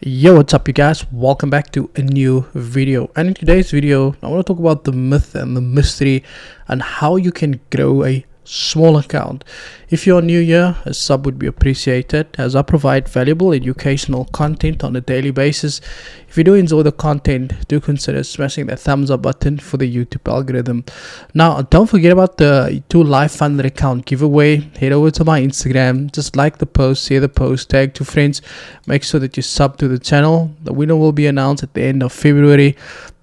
Yo, what's up you guys? Welcome back to a new video. And in today's video I want to talk about the myth and the mystery and how you can grow a small account. If you're new here, a sub would be appreciated, as I provide valuable educational content on a daily basis. If you do enjoy the content, do consider smashing that thumbs up button for the YouTube algorithm. Now, don't forget about the 2 live funder account giveaway. Head over to my Instagram, just like the post, share the post, tag 2 friends, make sure that you sub to the channel. The winner will be announced at the end of February.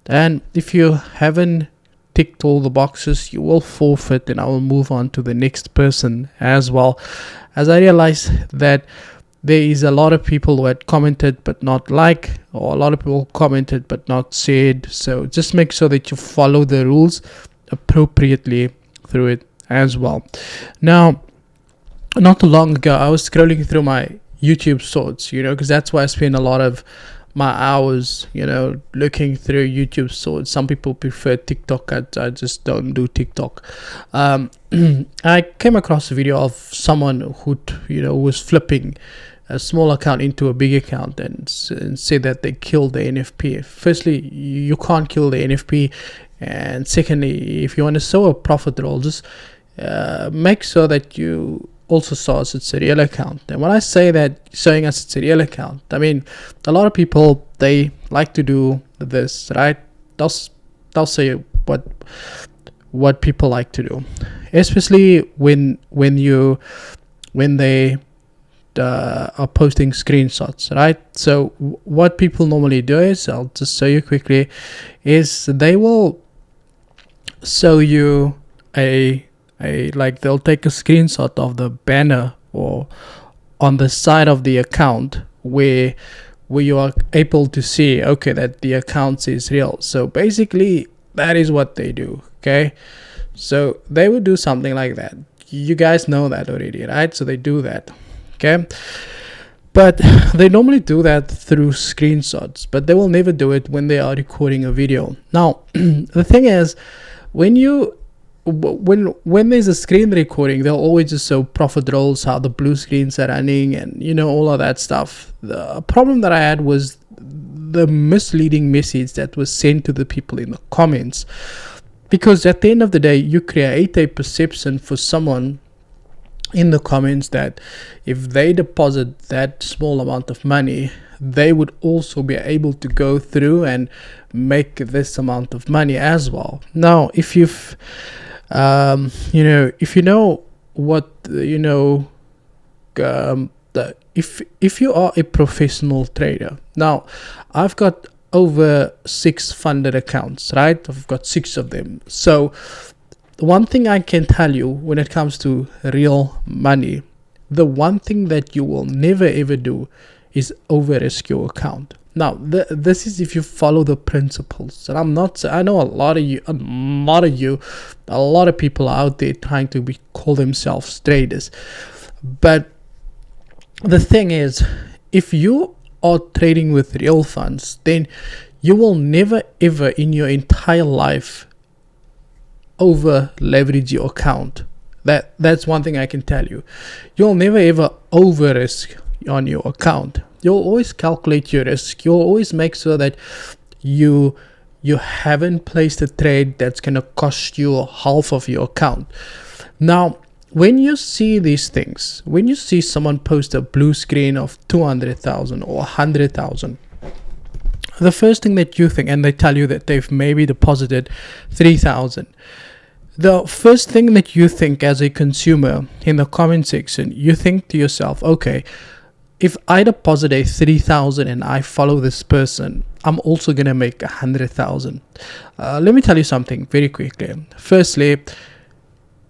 And if you haven't ticked all the boxes, you will forfeit, and I will move on to the next person as well, as I realize that there is a lot of people who had commented but not like, or a lot of people commented but not shared. So just make sure that you follow the rules appropriately through it as well. Now, not too long ago I was scrolling through my YouTube shorts, because that's why I spend a lot of my hours, looking through YouTube shorts. Some people prefer TikTok. I just don't do TikTok. I came across a video of someone who was flipping a small account into a big account and said that they killed the NFP. Firstly, you can't kill the NFP, and secondly, if you want to sow a profit roll, just make sure that you also saw us it's a real account. And when I say that showing us it's a real account, I mean a lot of people, they like to do this, right? They'll say what people like to do, especially when they are posting screenshots, right? So what people normally do is, I'll just show you quickly, is they will show you they'll take a screenshot of the banner or on the side of the account where you are able to see, okay, that the account is real. So basically that is what they do. Okay, so they would do something like that. You guys know that already, right? So they do that. Okay, but they normally do that through screenshots, but they will never do it when they are recording a video. Now the thing is, when there's a screen recording, they'll always just show profit rolls, how the blue screens are running, and all of that stuff. The problem that I had was the misleading message that was sent to the people in the comments, because at the end of the day, you create a perception for someone in the comments that if they deposit that small amount of money, they would also be able to go through and make this amount of money as well. Now, if you've if you know what if you are a professional trader. Now, I've got over 6 funded accounts, right? I've got 6 of them. So the one thing I can tell you when it comes to real money, the one thing that you will never ever do is over risk your account. Now, this is if you follow the principles. And I know a lot of people are out there trying to call themselves traders. But the thing is, if you are trading with real funds, then you will never ever in your entire life over leverage your account. That's one thing I can tell you. You'll never ever over risk on your account. You'll always calculate your risk. You'll always make sure that you haven't placed a trade that's going to cost you half of your account. Now, when you see these things, when you see someone post a blue screen of 200,000 or 100,000, the first thing that you think, and they tell you that they've maybe deposited 3,000, the first thing that you think as a consumer in the comment section, you think to yourself, okay, if I deposit a 3,000 and I follow this person, I'm also going to make 100,000. Let me tell you something very quickly. Firstly,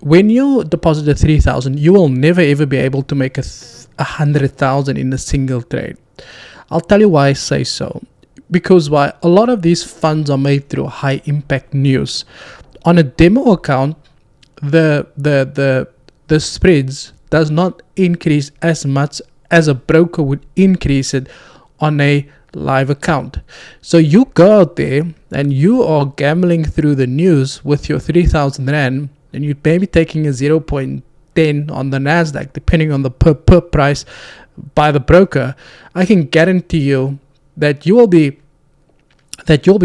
when you deposit a 3,000, you will never ever be able to make 100,000 in a single trade. I'll tell you why I say so. Because why? A lot of these funds are made through high impact news. On a demo account, the spreads does not increase as much as a broker would increase it on a live account. So you go out there and you are gambling through the news with your 3,000 Rand, and you may be taking a 0.10 on the Nasdaq, depending on the per price by the broker. I can guarantee you that you will be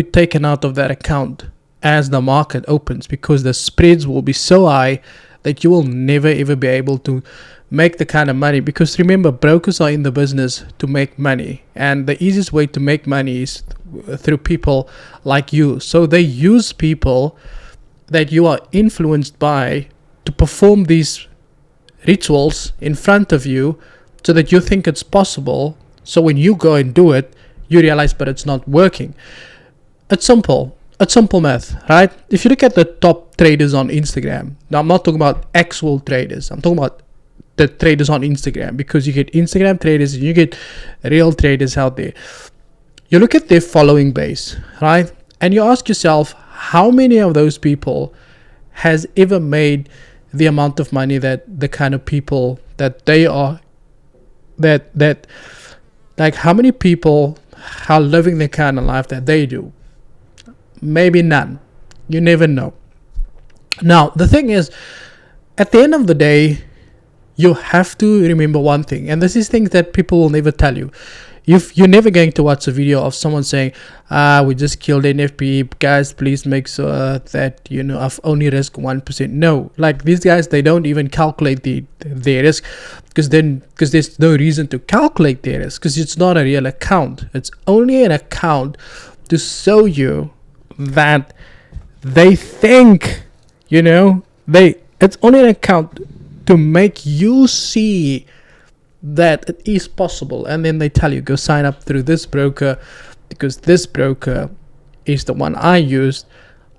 taken out of that account as the market opens, because the spreads will be so high that you will never ever be able to make the kind of money. Because remember, brokers are in the business to make money, and the easiest way to make money is through people like you. So they use people that you are influenced by to perform these rituals in front of you, so that you think it's possible. So when you go and do it, you realize, but it's not working. It's simple math, right? If you look at the top traders on Instagram, now I'm not talking about actual traders, I'm talking about the traders on Instagram, because you get Instagram traders and you get real traders out there. You look at their following base, right? And you ask yourself, how many of those people has ever made the amount of money that the kind of people that they are, that like, how many people are living the kind of life that they do? Maybe none. You never know. Now, the thing is, at the end of the day, you have to remember one thing, and this is things that people will never tell you. You're never going to watch a video of someone saying, we just killed NFP, guys, please make sure that, I've only risked 1%. No, like, these guys, they don't even calculate their risk, because there's no reason to calculate their risk, because it's not a real account. It's only an account to show you that they think, it's only an account to make you see that it is possible. And then they tell you, go sign up through this broker, because this broker is the one I used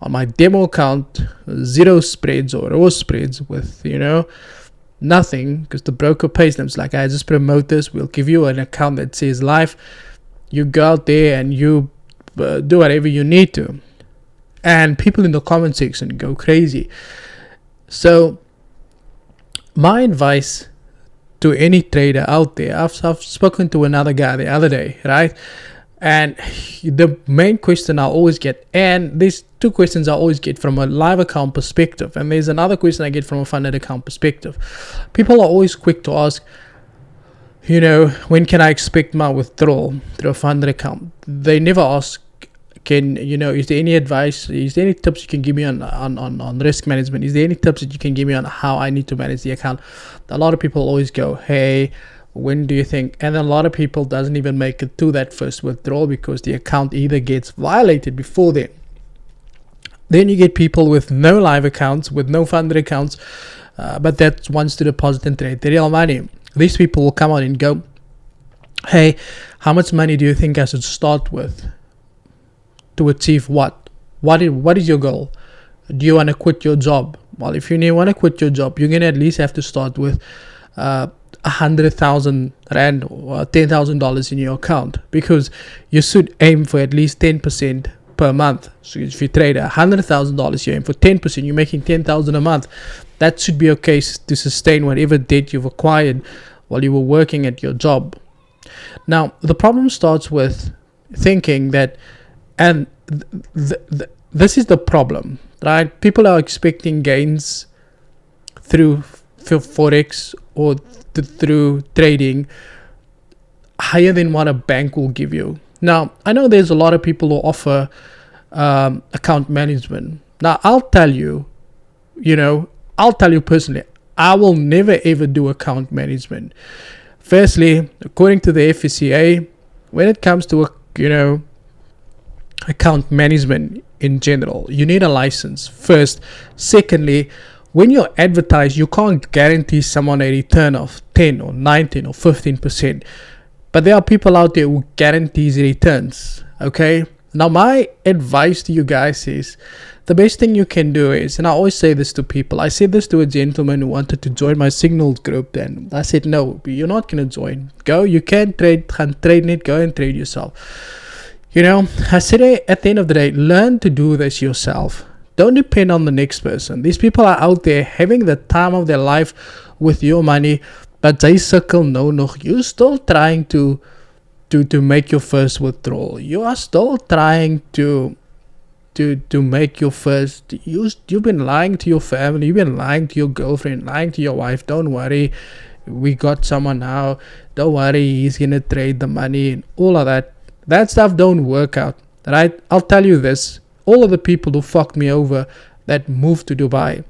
on my demo account, 0 spreads or raw spreads with nothing, because the broker pays them. It's like, I just promote this, we'll give you an account that says live. You go out there and you do whatever you need to, and people in the comment section go crazy. So my advice to any trader out there, I've spoken to another guy the other day, right? And the main question I always get, and there's 2 questions I always get from a live account perspective, and there's another question I get from a funded account perspective. People are always quick to ask, when can I expect my withdrawal through a funded account? They never ask, is there any advice, is there any tips you can give me on risk management? Is there any tips that you can give me on how I need to manage the account? A lot of people always go, hey, when do you think? And a lot of people doesn't even make it to that first withdrawal, because the account either gets violated before then. Then you get people with no live accounts, with no funded accounts, but that wants to deposit and trade the real money. These people will come out and go, hey, how much money do you think I should start with to achieve what? What is your goal? Do you want to quit your job? Well, if you want to quit your job, you're going to at least have to start with 100,000 Rand or $10,000 in your account, because you should aim for at least 10% per month. So if you trade $100,000, you aim for 10%, you're making 10,000 a month. That should be okay to sustain whatever debt you've acquired while you were working at your job. Now, the problem starts with thinking that, and this is the problem, right? People are expecting gains through Forex or through trading higher than what a bank will give you. Now, I know there's a lot of people who offer account management. Now, I'll tell you personally, I will never ever do account management. Firstly, according to the FCA, when it comes to account management in general, you need a license first. Secondly, when you advertise, you can't guarantee someone a return of 10 or 19 or 15%. But there are people out there who guarantees returns. Okay. Now, my advice to you guys is, the best thing you can do is, and I always say this to people, I said this to a gentleman who wanted to join my Signals group, and I said, no, you're not going to join. Go, you can trade net, go and trade yourself. I said, at the end of the day, learn to do this yourself. Don't depend on the next person. These people are out there having the time of their life with your money, but they circle no nog. You're still trying to make your first withdrawal. You are still trying to make your first. You've been lying to your family. You've been lying to your girlfriend, lying to your wife. Don't worry, we got someone now. Don't worry, he's gonna trade the money and all of that. That stuff don't work out, right? I'll tell you this. All of the people who fucked me over that moved to Dubai,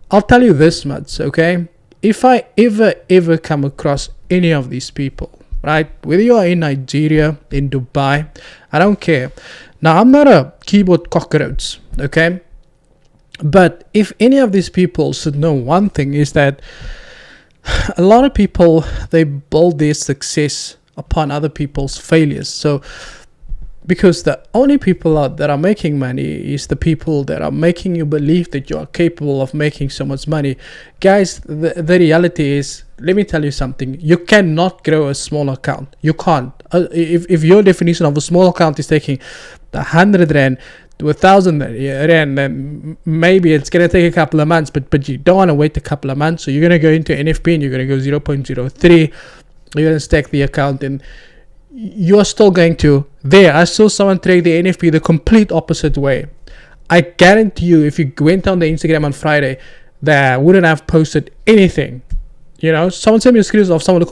I'll tell you this much, okay? If I ever come across any of these people, right? Whether you are in Nigeria, in Dubai, I don't care. Now, I'm not a keyboard cockroach, okay? But if any of these people should know one thing, is that a lot of people, they build their success upon other people's failures. So because the only people out that are making money is the people that are making you believe that you are capable of making so much money. Guys, the reality is, let me tell you something. You cannot grow a small account. You can't. If your definition of a small account is taking 100 rand to 1,000 rand, then maybe it's going to take a couple of months, but you don't want to wait a couple of months. So you're going to go into NFP and you're going to go 0.03. You're going to stack the account, and you're still going to I saw someone trade the NFP the complete opposite way. I guarantee you, if you went on the Instagram on Friday, they wouldn't have posted anything. You know, someone sent me a screenshot of someone who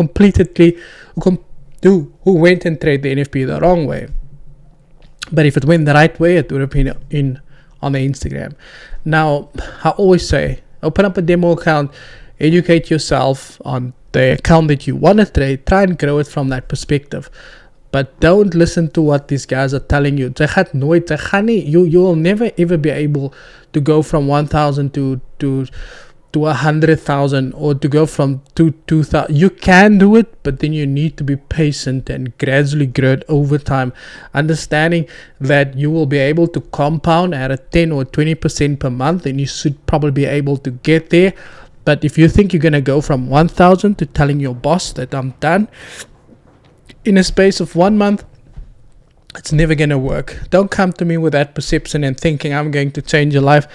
went and traded the NFP the wrong way. But if it went the right way, it would have been in on the Instagram. Now, I always say, open up a demo account, educate yourself on the account that you want to trade, try and grow it from that perspective. But don't listen to what these guys are telling you. You will never ever be able to go from 1,000 to 100,000, or to go from 2,000. You can do it, but then you need to be patient and gradually grow it over time, understanding that you will be able to compound at a 10 or 20% per month, and you should probably be able to get there. But if you think you're going to go from 1,000 to telling your boss that I'm done in a space of 1 month, it's never going to work. Don't come to me with that perception and thinking I'm going to change your life.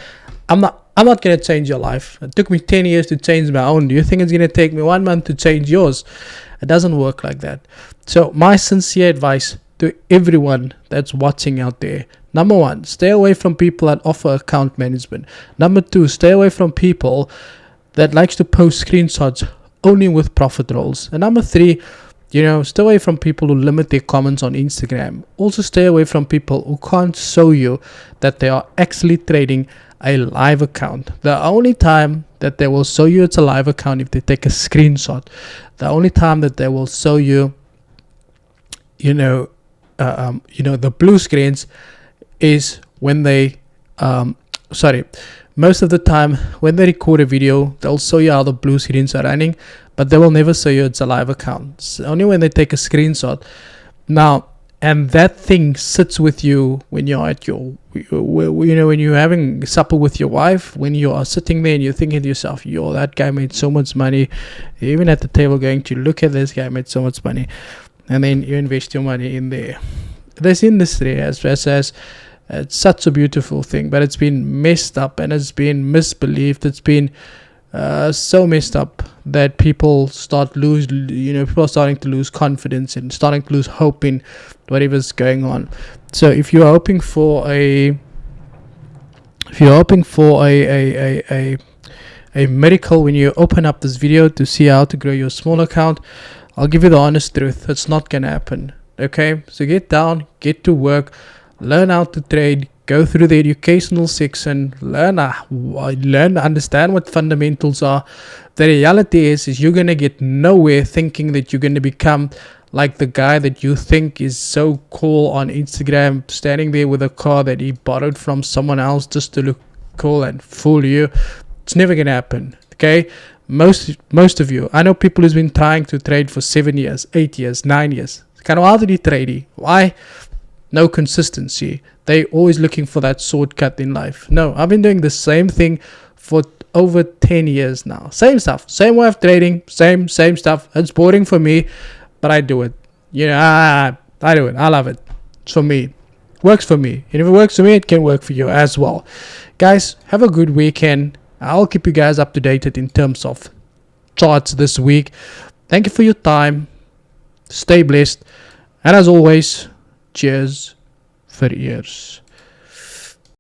I'm not going to change your life. It took me 10 years to change my own. Do you think it's going to take me 1 month to change yours? It doesn't work like that. So my sincere advice to everyone that's watching out there: number one, stay away from people that offer account management. Number two, stay away from people that likes to post screenshots only with profit rolls. And number three, stay away from people who limit their comments on Instagram. Also stay away from people who can't show you that they are actually trading a live account. The only time that they will show you it's a live account if they take a screenshot. The only time that they will show you, the blue screens is when they, most of the time when they record a video, they'll show you how the blue screens are running, but they will never show you it's a live account. It's only when they take a screenshot. Now, and that thing sits with you when you're at when you're having supper with your wife, when you are sitting there and you're thinking to yourself, that guy made so much money. You're even at the table going to look at this guy made so much money. And then you invest your money in there. This industry has it's such a beautiful thing, but it's been messed up and it's been misbelieved. It's been so messed up that people are starting to lose confidence and starting to lose hope in whatever's going on. So if you're hoping for a miracle when you open up this video to see how to grow your small account, I'll give you the honest truth. It's not gonna happen. Okay, so get down, get to work, learn how to trade, go through the educational section, learn, understand what fundamentals are. The reality is you're going to get nowhere thinking that you're going to become like the guy that you think is so cool on Instagram, standing there with a car that he borrowed from someone else just to look cool and fool you. It's never going to happen. Okay, most of you, I know people who's been trying to trade for 7 years, 8 years, 9 years. Kind of hardly trading. Why? No consistency. They always looking for that shortcut in life. No, I've been doing the same thing for over 10 years now. Same stuff, same way of trading, same stuff. It's boring for me, but I do it. I do it. I love it. It's for me. Works for me. And if it works for me, it can work for you as well. Guys, have a good weekend. I'll keep you guys up to date in terms of charts this week. Thank you for your time. Stay blessed. And as always, cheers for ears.